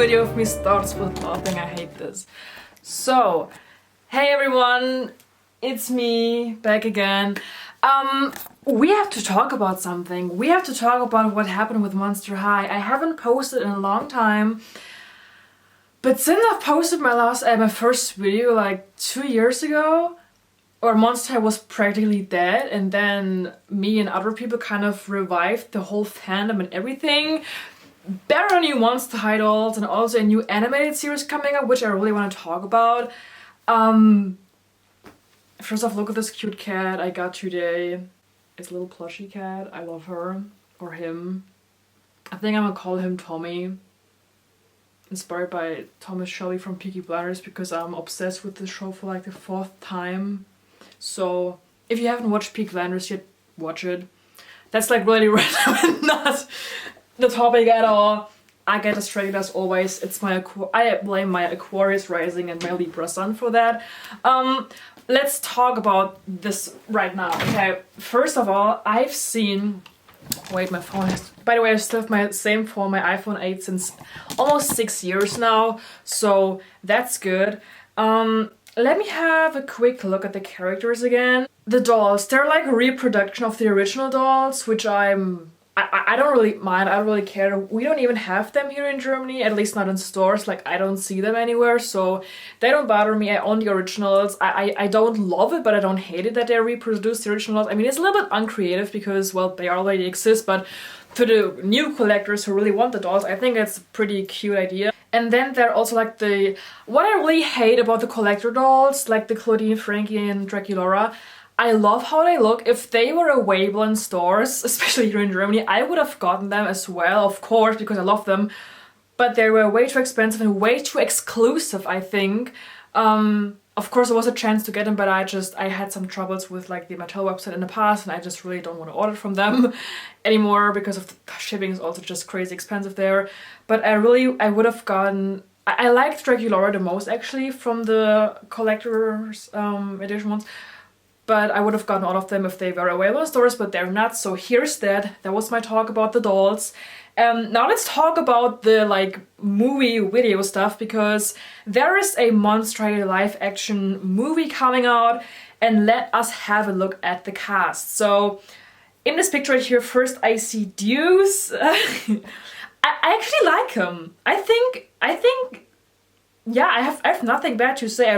video of me starts with laughing. I hate this. So, hey everyone, it's me back again. We have to talk about something. We have to talk about what happened with Monster High. I haven't posted in a long time, but since I've posted my first video like 2 years ago, or Monster High was practically dead, and then me and other people kind of revived the whole fandom and everything. There are new Monster High dolls and also a new animated series coming up, which I really want to talk about. First off, look at this cute cat I got today. It's a little plushy cat. I love her. Or him. I think I'm gonna call him Tommy. Inspired by Thomas Shelby from Peaky Blinders, because I'm obsessed with this show for like the 4th time. So if you haven't watched Peaky Blinders yet, watch it. That's like really random and not the topic at all. I get distracted as always. It's I blame my Aquarius rising and my Libra sun for that. Let's talk about this right now. Okay, first of all, I've seen... Wait, my phone has... By the way, I still have my same phone, my iPhone 8, since almost 6 years now. So that's good. Let me have a quick look at the characters again. The dolls, they're like a reproduction of the original dolls, which I don't really mind, I don't really care. We don't even have them here in Germany, at least not in stores. Like, I don't see them anywhere, so they don't bother me. I own the originals. I don't love it, but I don't hate it that they reproduce the originals. I mean, it's a little bit uncreative because, well, they already exist, but for the new collectors who really want the dolls, I think it's a pretty cute idea. And then they're also like what I really hate about the collector dolls, like the Claudine, Frankie, and Draculaura, I love how they look. If they were available in stores, especially here in Germany, I would have gotten them as well, of course, because I love them. But they were way too expensive and way too exclusive, I think. Of course, there was a chance to get them, but I had some troubles with like the Mattel website in the past, and I just really don't want to order from them anymore because of the shipping is also just crazy expensive there. But I would have gotten... I liked Draculaura the most, actually, from the collector's edition ones. But I would have gotten all of them if they were available in stores, but they're not. So here's that. That was my talk about the dolls. Now let's talk about the like movie video stuff, because there is a Monster High live action movie coming out, and let us have a look at the cast. So in this picture right here, first I see Deuce. I actually like him. I think yeah, I have nothing bad to say.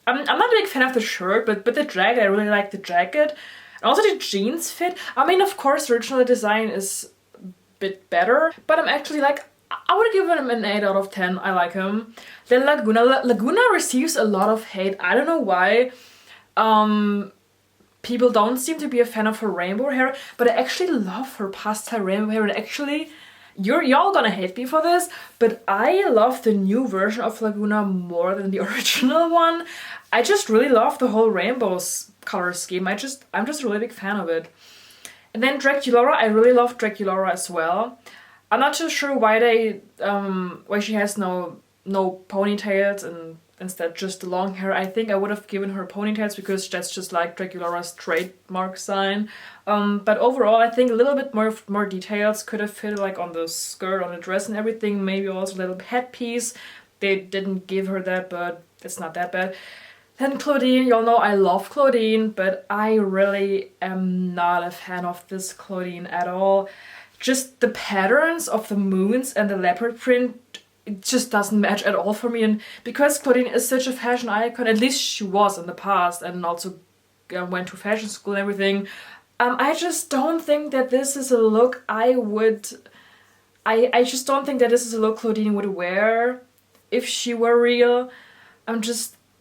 I'm not a big fan of the shirt, but the jacket, I really like the jacket. And also the jeans fit. I mean, of course, the original design is a bit better, but I'm actually like, I would give him an 8 out of 10. I like him. Then Laguna. Laguna receives a lot of hate. I don't know why. People don't seem to be a fan of her rainbow hair, but I actually love her pastel rainbow hair. And actually, y'all gonna hate me for this, but I love the new version of Laguna more than the original one. I just really love the whole rainbows color scheme. I'm just a really big fan of it. And then Draculaura, I really love Draculaura as well. I'm not too sure why why she has no ponytails and instead just the long hair. I think I would have given her ponytails because that's just like Draculaura's trademark sign. But overall, I think a little bit more details could have fit, like on the skirt, on the dress and everything. Maybe also a little headpiece. They didn't give her that, but it's not that bad. Then Claudine, y'all know I love Claudine, but I really am not a fan of this Claudine at all. Just the patterns of the moons and the leopard print, it just doesn't match at all for me. And because Claudine is such a fashion icon, at least she was in the past, and also went to fashion school and everything, I just don't think that this is a look I just don't think that this is a look Claudine would wear if she were real.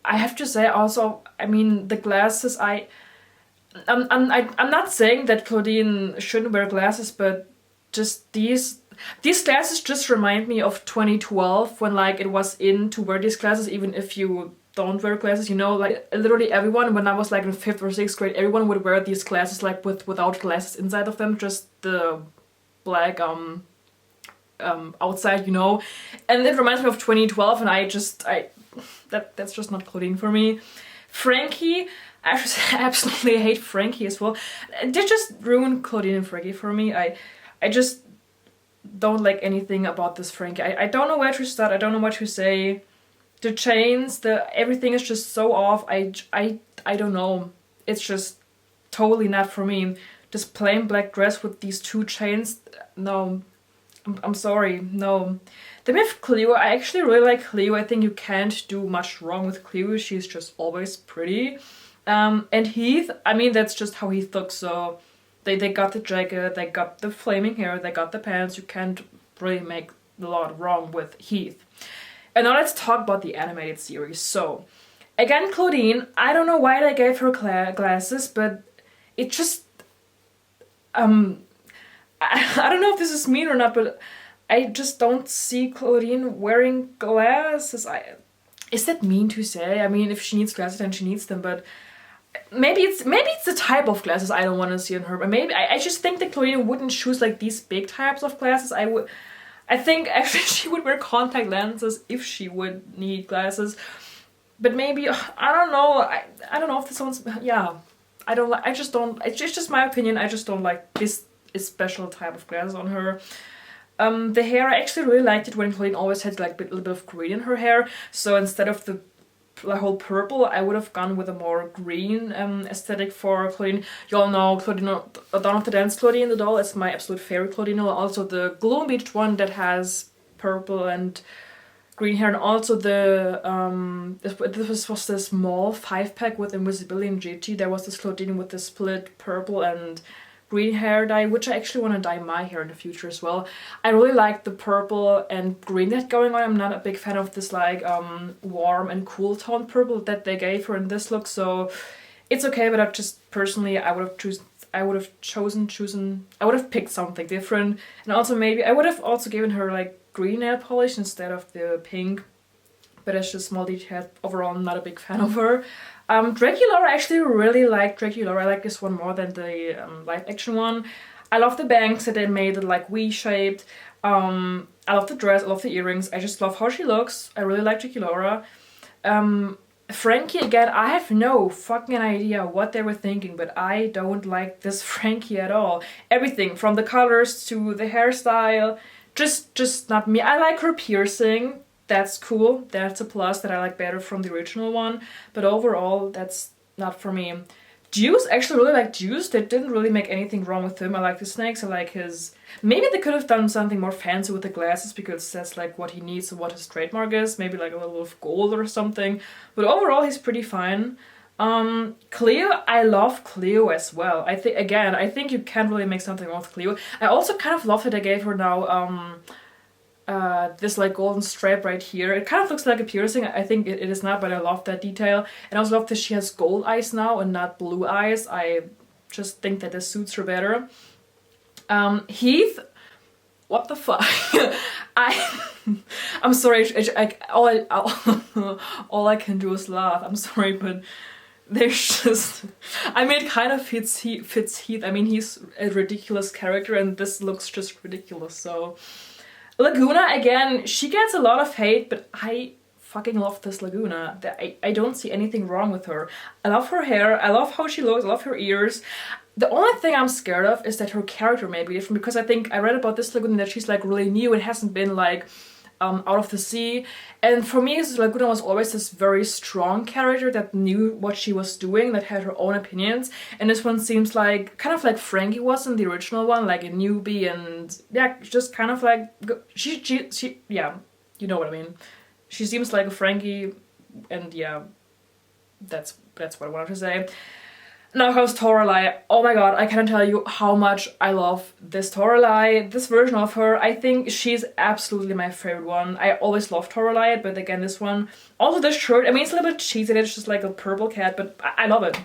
I have to say also, I mean, the glasses, I'm not saying that Claudine shouldn't wear glasses, but just these glasses just remind me of 2012, when like it was in to wear these glasses even if you don't wear glasses, you know, like literally everyone, when I was like in 5th or 6th grade, everyone would wear these glasses like without glasses inside of them, just the black outside, you know. And it reminds me of 2012, and that's just not Claudine for me. Frankie, I absolutely hate Frankie as well. They just ruined Claudine and Frankie for me. I just don't like anything about this Frankie. I don't know where to start. I don't know what to say. The chains, everything is just so off. I don't know. It's just totally not for me. This plain black dress with these 2 chains, no. I'm sorry, no. Then we have Cleo. I actually really like Cleo. I think you can't do much wrong with Cleo. She's just always pretty. And Heath, I mean, that's just how Heath looks, so they got the jacket, they got the flaming hair, they got the pants. You can't really make a lot wrong with Heath. And now let's talk about the animated series. So, again, Claudine, I don't know why they gave her glasses, but it just... I don't know if this is mean or not, but I just don't see Claudine wearing glasses. Is that mean to say? I mean, if she needs glasses, then she needs them, but maybe it's the type of glasses I don't want to see on her. But maybe I just think that Claudine wouldn't choose like these big types of glasses. I think actually she would wear contact lenses if she would need glasses. But maybe, I don't know. I don't know if this one's, yeah. I just don't, it's just my opinion. I just don't like this special type of glasses on her. The hair, I actually really liked it when Claudine always had like a little bit of green in her hair. So instead of the whole purple, I would have gone with a more green aesthetic for Claudine. You all know Claudine, Dawn of the Dance Claudine the doll is my absolute favorite Claudine. Also the Gloom Beach one that has purple and green hair, and also the this was the small 5-pack with Invisibility and Gigi. There was this Claudine with the split purple and green hair dye, which I actually want to dye my hair in the future as well. I really like the purple and green that's going on. I'm not a big fan of this like warm and cool tone purple that they gave her in this look, so it's okay, but I just personally I would have picked something different. And also maybe I would have also given her like green nail polish instead of the pink, but that's just small detail. Overall, I'm not a big fan of her. Draculaura, I actually really like Draculaura. I like this one more than the live action one. I love the bangs that they made it like V-shaped. I love the dress, I love the earrings. I just love how she looks. I really like Draculaura. Frankie, again, I have no fucking idea what they were thinking, but I don't like this Frankie at all. Everything, from the colors to the hairstyle, just not me. I like her piercing. That's cool. That's a plus that I like better from the original one. But overall, that's not for me. Juice, actually really like Juice. They didn't really make anything wrong with him. I like the snakes. I like his... Maybe they could have done something more fancy with the glasses because that's like what he needs and what his trademark is. Maybe like a little bit of gold or something. But overall, he's pretty fine. Cleo, I love Cleo as well. I think you can't really make something wrong with Cleo. I also kind of love that they gave her now this like golden stripe right here. It kind of looks like a piercing. I think it is not, but I love that detail. And I also love that she has gold eyes now and not blue eyes. I just think that this suits her better. Heath, what the fuck? I'm sorry. All I can do is laugh. I'm sorry, but there's just... I mean, it kind of fits Heath. I mean, he's a ridiculous character and this looks just ridiculous, so... Laguna, again, she gets a lot of hate, but I fucking love this Laguna. I don't see anything wrong with her. I love her hair, I love how she looks, I love her ears. The only thing I'm scared of is that her character may be different, because I think I read about this Laguna that she's like really new and hasn't been like out of the sea. And for me, Laguna was always this very strong character that knew what she was doing, that had her own opinions. And this one seems like, kind of like Frankie was in the original one, like a newbie and yeah, just kind of like, she yeah, you know what I mean. She seems like a Frankie and yeah, that's what I wanted to say. Now comes Toralei. Oh my god, I cannot tell you how much I love this Toralei, this version of her. I think she's absolutely my favorite one. I always loved Toralei, but again this one. Also this shirt, I mean it's a little bit cheesy, it's just like a purple cat, but I love it.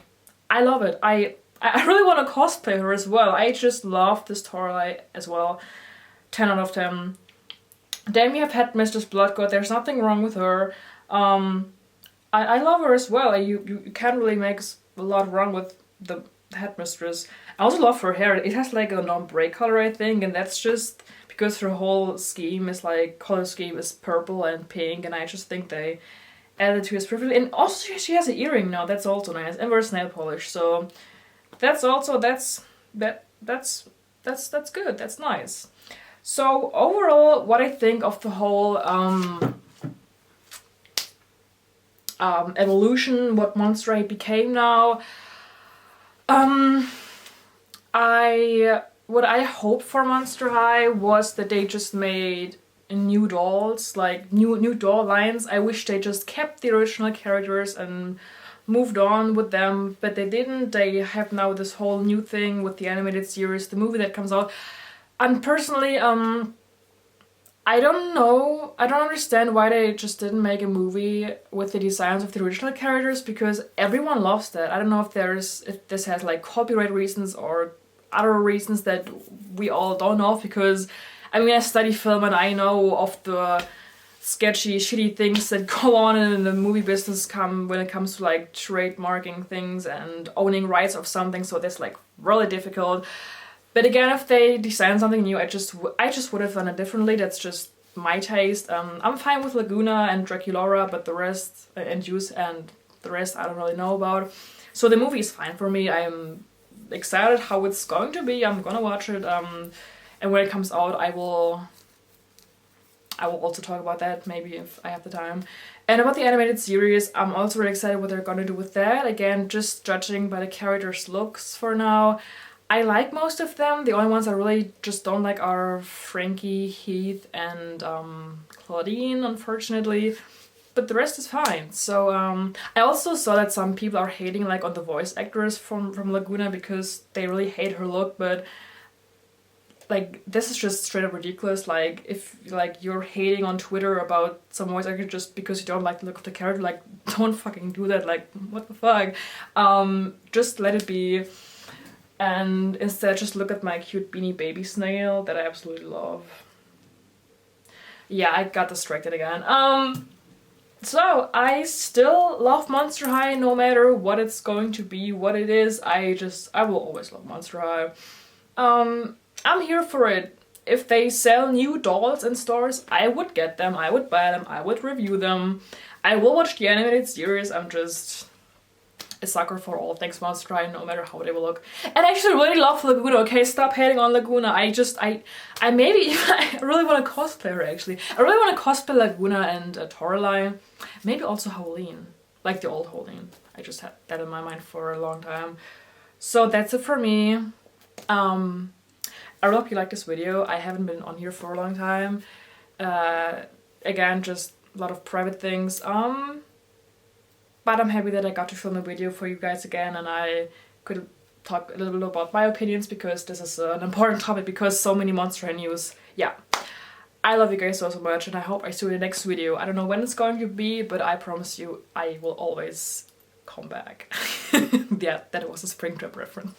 I love it. I really want to cosplay her as well. I just love this Toralei as well. 10 out of 10. Then we have Headmistress Bloodgood. There's nothing wrong with her. I love her as well. You can't really make a lot wrong with the Headmistress. I also love her hair. It has like a ombre color, I think, and that's just because her whole scheme is like, color scheme is purple and pink, and I just think they added to it perfectly. And also she has an earring now, that's also nice, and wears nail polish, so that's also, that's good, that's nice. So overall, what I think of the whole evolution, what Monster High became now, what I hoped for Monster High was that they just made new dolls, like new doll lines. I wish they just kept the original characters and moved on with them, but they didn't. They have now this whole new thing with the animated series, the movie that comes out. And personally, I don't know, I don't understand why they just didn't make a movie with the designs of the original characters, because everyone loves that. I don't know if this has like copyright reasons or other reasons that we all don't know of, because I mean, I study film and I know of the sketchy, shitty things that go on in the movie business when it comes to like trademarking things and owning rights of something, so that's like really difficult. But again, if they design something new, I just would have done it differently. That's just my taste. I'm fine with Laguna and Draculaura, but the rest, and Juice and the rest, I don't really know about. So the movie is fine for me. I'm excited how it's going to be. I'm gonna watch it. And when it comes out, I will also talk about that, maybe if I have the time. And about the animated series, I'm also really excited what they're gonna do with that. Again, just judging by the characters' looks for now. I like most of them. The only ones I really just don't like are Frankie, Heath, and Claudine, unfortunately. But the rest is fine. So I also saw that some people are hating like on the voice actress from Laguna because they really hate her look, but like this is just straight up ridiculous. Like if like you're hating on Twitter about some voice actor just because you don't like the look of the character, like don't fucking do that. Like what the fuck? Just let it be. And instead just look at my cute Beanie Baby snail that I absolutely love. Yeah, I got distracted again. So I still love Monster High no matter what it's going to be, what it is. I will always love Monster High. I'm here for it. If they sell new dolls in stores, I would get them, I would buy them, I would review them. I will watch the animated series. I'm just a sucker for all things Monster High, no matter how they will look. And I actually really love Laguna, okay? Stop hating on Laguna. I really want to cosplay her, actually. I really want to cosplay Laguna and Toralei. Maybe also Howleen. Like the old Howleen. I just had that in my mind for a long time. So that's it for me. I really hope you liked this video. I haven't been on here for a long time. Again, just a lot of private things. But I'm happy that I got to film a video for you guys again, and I could talk a little bit about my opinions, because this is an important topic, because so many Monster High news. Yeah. I love you guys so much, and I hope I see you in the next video. I don't know when it's going to be, but I promise you I will always come back. Yeah, that was a Springtrap reference.